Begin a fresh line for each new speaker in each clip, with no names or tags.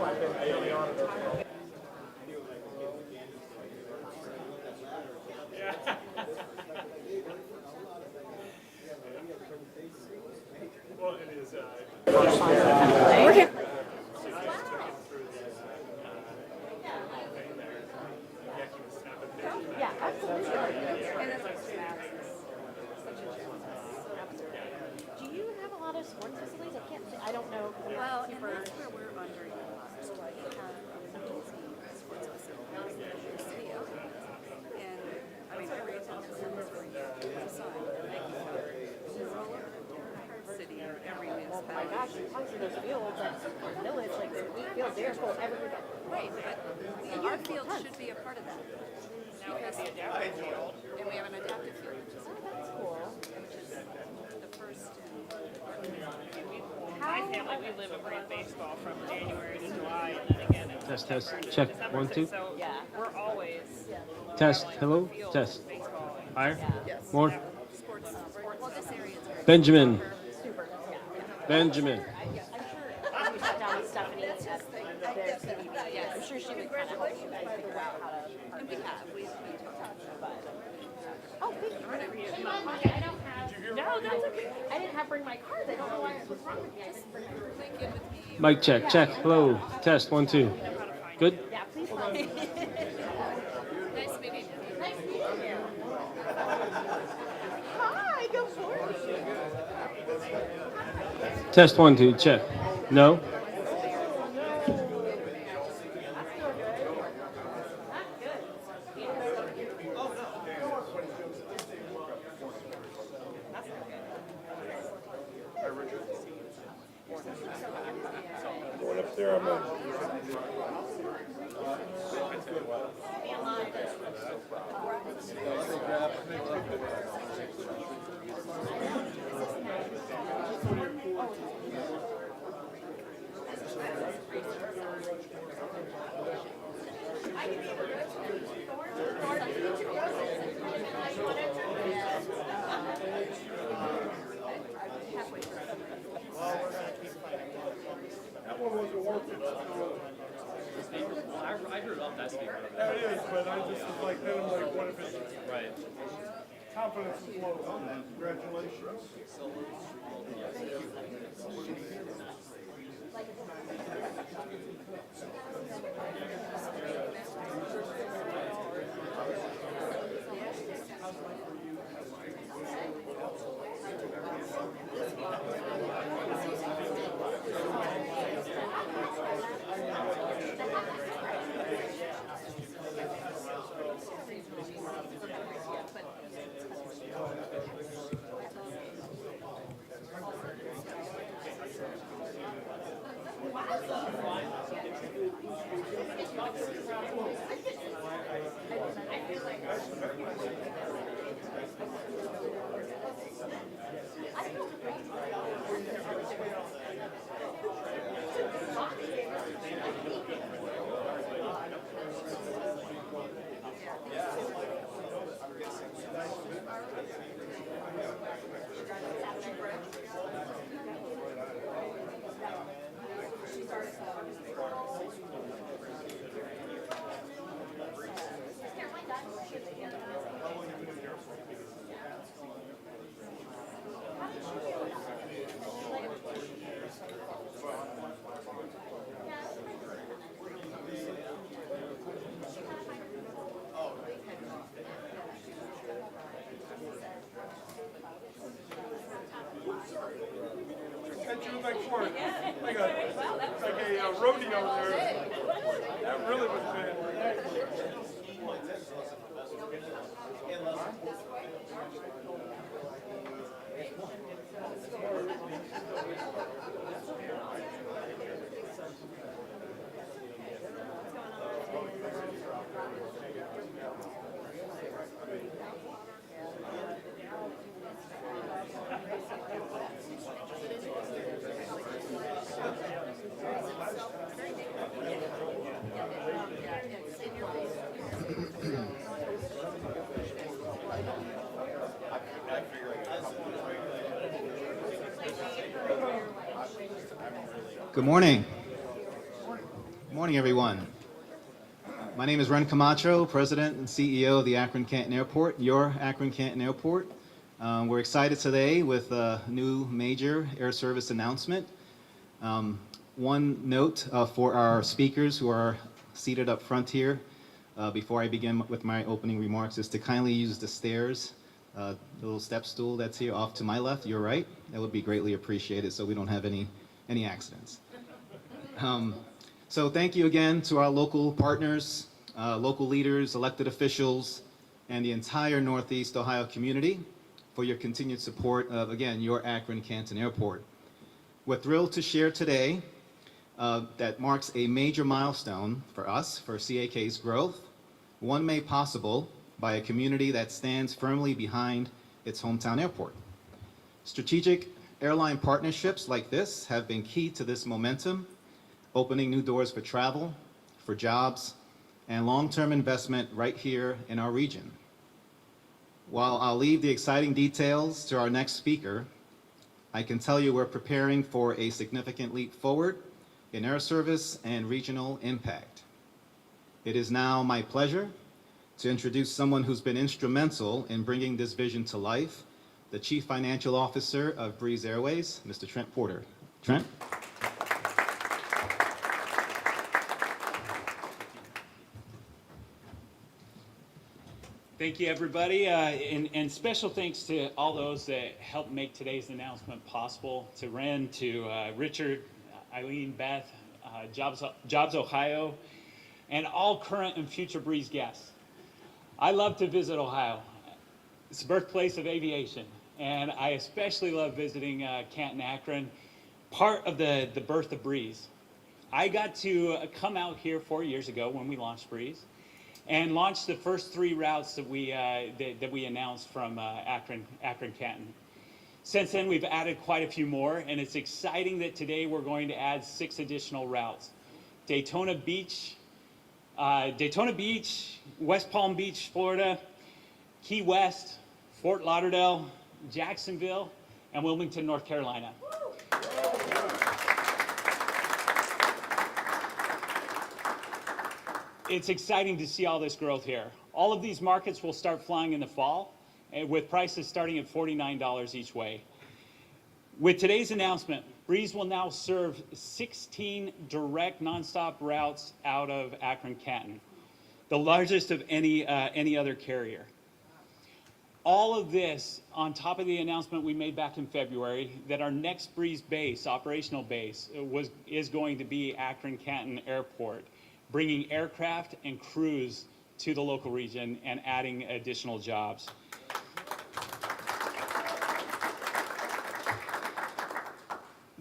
I've been really on it. Well, it is. We're here. Yeah, absolutely. Do you have a lot of sports facilities? I don't know.
Well, and that's where we're under. So we have emergency sports facilities that the city owns. And I mean, every attendance is free. So city or every municipality.
Oh my gosh, obviously those fields at Village, like the fields there, full everything.
Right, but our field should be a part of that. Now we have the adaptive field, and we have an adaptive field, which is
Cool.
the first.
My family, we live and breathe baseball from January to July, and then again in
Test,
September to
check,
December.
1, 2.
So we're always
Test,
traveling
hello,
field
test.
baseball.
Higher,
Yes.
more.
Sports. Well, this area is very
Benjamin,
Super. Yeah.
Benjamin.
I'm sure when you sat down with Stephanie at their CBB, I'm sure she would kind of help you guys figure out how to.
And we have. We've
Oh, please. I don't have. No, that's okay. I didn't have bring my cards. I don't know what's wrong with me. I didn't bring my cards.
link in with me.
Mic check, check, hello, test, 1, 2. Good?
Yeah, please. Nice
Nice meeting you.
Nice meeting you. Hi, go for it.
Test, 1, 2, check. No?
Going up there, I'm that one wasn't worth it.
I heard about that speaker.
That is, but I just was like, then I'm like, what if it's
Right.
confidence is low? Congratulations.
That you like for it. Like a rodeo there. That really was bad.
Good morning. Good morning, everyone. My name is Ren Camacho, President and CEO of the Akron-Canton Airport, your Akron-Canton Airport. We're excited today with a new major air service announcement. One note for our speakers who are seated up front here, before I begin with my opening remarks, is to kindly use the stairs, the little step stool that's here off to my left, your right. That would be greatly appreciated so we don't have any accidents. So thank you again to our local partners, local leaders, elected officials, and the entire Northeast Ohio community for your continued support of, again, your Akron-Canton Airport. We're thrilled to share today that marks a major milestone for us, for CAK's growth, one made possible by a community that stands firmly behind its hometown airport. Strategic airline partnerships like this have been key to this momentum, opening new doors for travel, for jobs, and long-term investment right here in our region. While I'll leave the exciting details to our next speaker, I can tell you we're preparing for a significant leap forward in air service and regional impact. It is now my pleasure to introduce someone who's been instrumental in bringing this vision to life, the Chief Financial Officer of Breeze Airways, Mr. Trent Porter. Trent?
Thank you, everybody, and special thanks to all those that helped make today's announcement possible, to Ren, to Richard, Eileen, Beth, Jobs Ohio, and all current and future Breeze guests. I love to visit Ohio. It's the birthplace of aviation, and I especially love visiting Canton, Akron, part of the birth of Breeze. I got to come out here 4 years ago when we launched Breeze, and launched the first 3 routes that we announced from Akron-Canton. Since then, we've added quite a few more, and it's exciting that today we're going to add 6 additional routes. Daytona Beach, West Palm Beach, Florida, Key West, Fort Lauderdale, Jacksonville, and Wilmington, North Carolina. It's exciting to see all this growth here. All of these markets will start flying in the fall, with prices starting at $49 each way. With today's announcement, Breeze will now serve 16 direct nonstop routes out of Akron-Canton, the largest of any other carrier. All of this on top of the announcement we made back in February that our next Breeze base, operational base, is going to be Akron-Canton Airport, bringing aircraft and crews to the local region and adding additional jobs.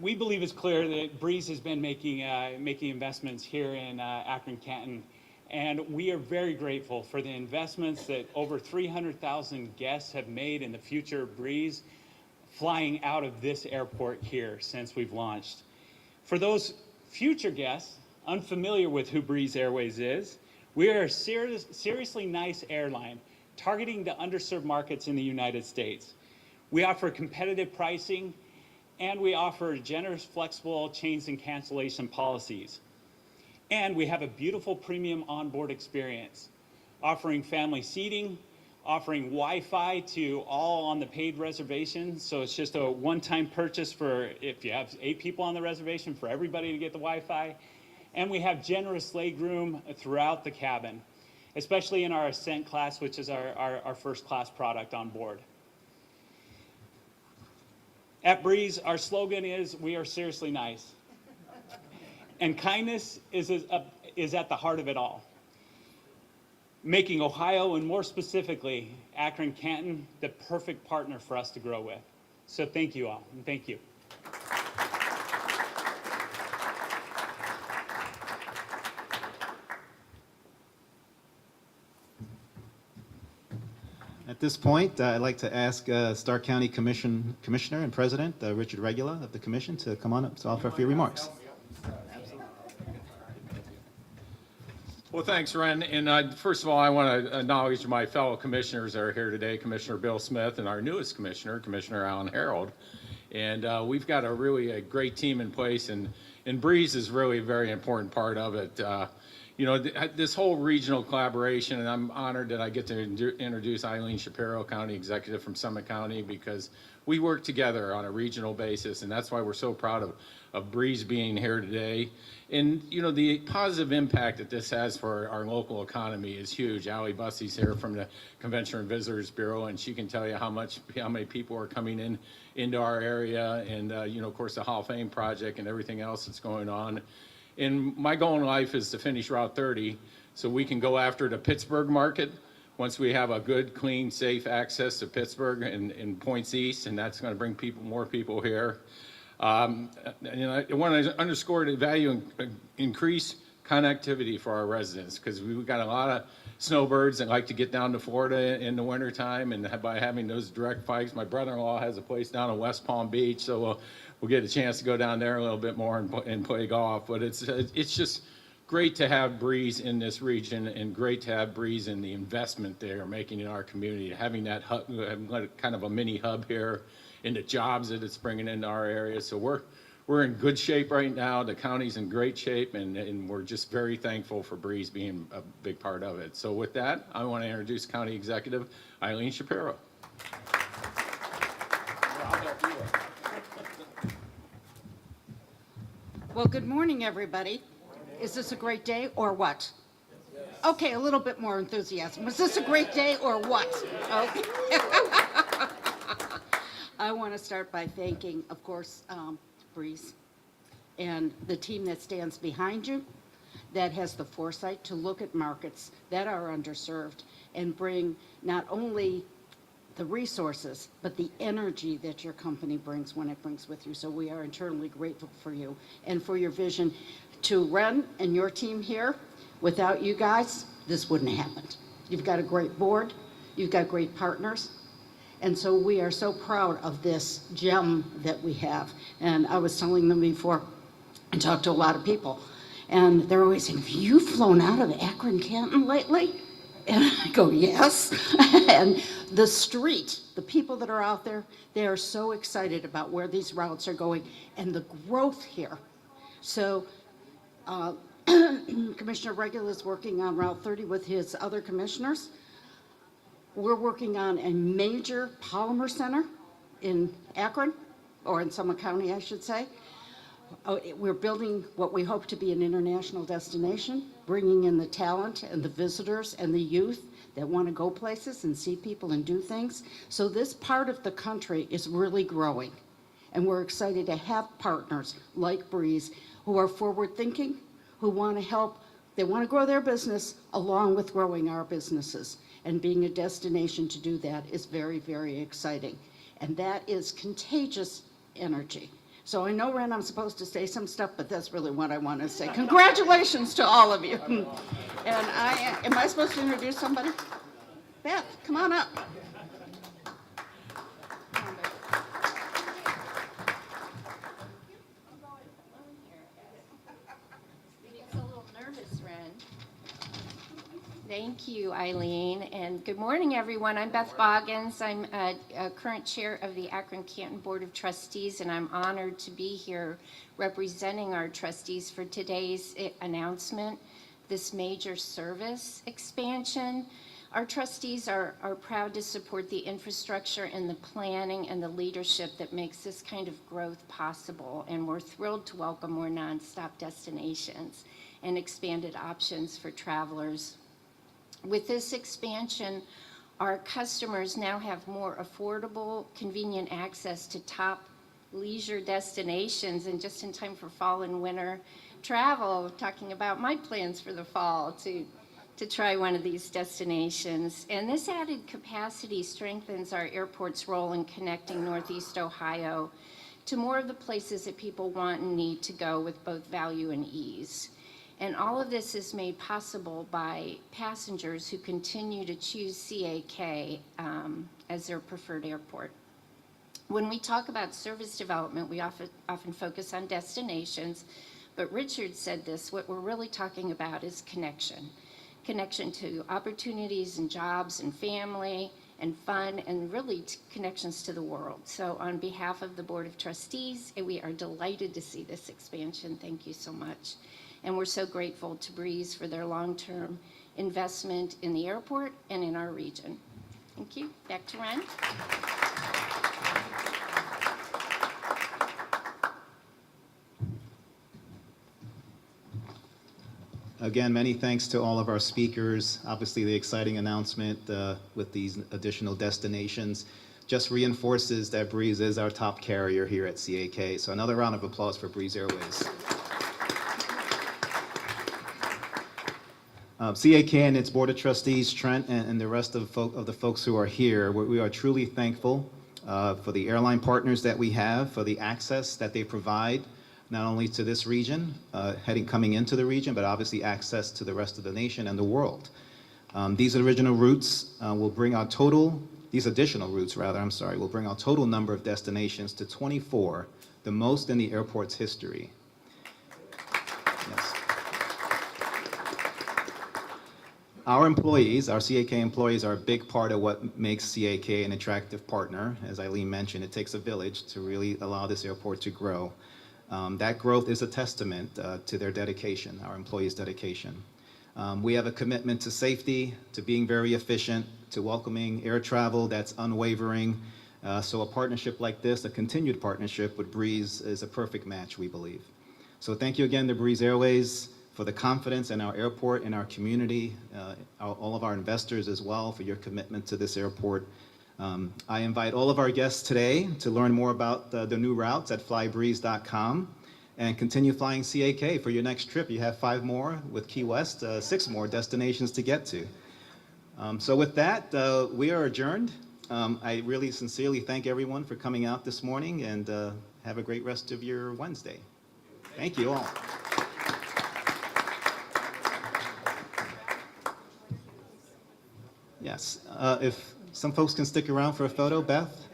We believe it's clear that Breeze has been making investments here in Akron-Canton, And we are very grateful for the investments that over 300,000 guests have made in the future of Breeze flying out of this airport here since we've launched. For those future guests unfamiliar with who Breeze Airways is, we are a seriously nice airline targeting the underserved markets in the United States. We offer competitive pricing, and we offer generous, flexible change and cancellation policies. And we have a beautiful premium onboard experience, offering family seating, offering Wi-Fi to all on the paid reservation. So it's just a one-time purchase for if you have 8 people on the reservation for everybody to get the Wi-Fi. And we have generous legroom throughout the cabin, especially in our Ascent class, which is our first class product on board. At Breeze, our slogan is, we are seriously nice. And kindness is at the heart of it all, making Ohio, and more specifically, Akron-Canton, the perfect partner for us to grow with. So thank you all, and thank you.
At this point, I'd like to ask Stark County Commissioner and President Richard Regula of the Commission to come on up to offer a few remarks.
Well, thanks, Ren. And first of all, I want to acknowledge my fellow commissioners that are here today, Commissioner Bill Smith and our newest commissioner, Commissioner Alan Harold. And we've got a great team in place, and Breeze is really a very important part of it. You know, this whole regional collaboration, and I'm honored that I get to introduce Eileen Shapiro, County Executive from Summit County, because we work together on a regional basis, and that's why we're so proud of Breeze being here today. And, you know, the positive impact that this has for our local economy is huge. Allie Bussey's here from the Convention and Visitors Bureau, and she can tell you how many people are coming into our area, and, you know, of course, the Hall of Fame project and everything else that's going on. And my goal in life is to finish Route 30 so we can go after the Pittsburgh market once we have a good, clean, safe access to Pittsburgh and points east, and that's going to bring more people here. And I want to underscore the value and increase connectivity for our residents, because we've got a lot of snowbirds that like to get down to Florida in the wintertime, and by having those direct flights, my brother-in-law has a place down in West Palm Beach, so we'll get a chance to go down there a little bit more and play golf. But it's just great to have Breeze in this region, and great to have Breeze in the investment they're making in our community, having that hub, kind of a mini hub here, and the jobs that it's bringing into our area. So we're in good shape right now. The county's in great shape, and we're just very thankful for Breeze being a big part of it. So with that, I want to introduce County Executive Eileen Shapiro.
Well, good morning, everybody. Is this a great day or what? Okay, a little bit more enthusiasm. Was this a great day or what? Okay. I want to start by thanking, of course, Breeze and the team that stands behind you, that has the foresight to look at markets that are underserved and bring not only the resources, but the energy that your company brings when it brings with you. So we are eternally grateful for you and for your vision. To Ren and your team here, without you guys, this wouldn't have happened. You've got a great board, you've got great partners, and so we are so proud of this gem that we have. And I was telling them before, I talked to a lot of people, and they're always saying, have you flown out of Akron-Canton lately? And I go, yes. And the street, the people that are out there, they are so excited about where these routes are going and the growth here. So Commissioner Regula is working on Route 30 with his other commissioners. We're working on a major polymer center in Akron, or in Summit County, I should say. We're building what we hope to be an international destination, bringing in the talent and the visitors and the youth that want to go places and see people and do things. So this part of the country is really growing, and we're excited to have partners like Breeze who are forward-thinking, who want to help. They want to grow their business along with growing our businesses, and being a destination to do that is very, very exciting. And that is contagious energy. So I know, Ren, I'm supposed to say some stuff, but that's really what I want to say. Congratulations to all of you. And am I supposed to introduce somebody? Beth, come on up.
It's a little nervous, Ren. Thank you, Eileen, and good morning, everyone. I'm Beth Boggins. I'm a current chair of the Akron-Canton Board of Trustees, and I'm honored to be here representing our trustees for today's announcement, this major service expansion. Our trustees are proud to support the infrastructure and the planning and the leadership that makes this kind of growth possible, and we're thrilled to welcome more nonstop destinations and expanded options for travelers. With this expansion, our customers now have more affordable, convenient access to top leisure destinations, and just in time for fall and winter travel, talking about my plans for the fall to try one of these destinations. And this added capacity strengthens our airport's role in connecting Northeast Ohio to more of the places that people want and need to go with both value and ease. And all of this is made possible by passengers who continue to choose CAK as their preferred airport. When we talk about service development, we often focus on destinations, but Richard said this, what we're really talking about is connection. Connection to opportunities and jobs and family and fun, and really connections to the world. So on behalf of the Board of Trustees, we are delighted to see this expansion. Thank you so much. And we're so grateful to Breeze for their long-term investment in the airport and in our region. Thank you. Back to Ren.
Again, many thanks to all of our speakers. Obviously, the exciting announcement with these additional destinations just reinforces that Breeze is our top carrier here at CAK. So another round of applause for Breeze Airways. CAK and its Board of Trustees, Trent, and the rest of the folks who are here, we are truly thankful for the airline partners that we have, for the access that they provide, not only to this region, coming into the region, but obviously access to the rest of the nation and the world. These additional routes will bring our total number of destinations to 24, the most in the airport's history. Yes. Our employees, our CAK employees, are a big part of what makes CAK an attractive partner. As Eileen mentioned, it takes a village to really allow this airport to grow. That growth is a testament to their dedication, our employees' dedication. We have a commitment to safety, to being very efficient, to welcoming air travel that's unwavering. So a partnership like this, a continued partnership with Breeze, is a perfect match, we believe. So thank you again to Breeze Airways for the confidence in our airport, in our community, all of our investors as well for your commitment to this airport. I invite all of our guests today to learn more about the new routes at flybreeze.com and continue flying CAK for your next trip. You have 5 more with Key West, 6 more destinations to get to. So with that, we are adjourned. I really sincerely thank everyone for coming out this morning, and have a great rest of your Wednesday. Thank you all. Yes, if some folks can stick around for a photo, Beth?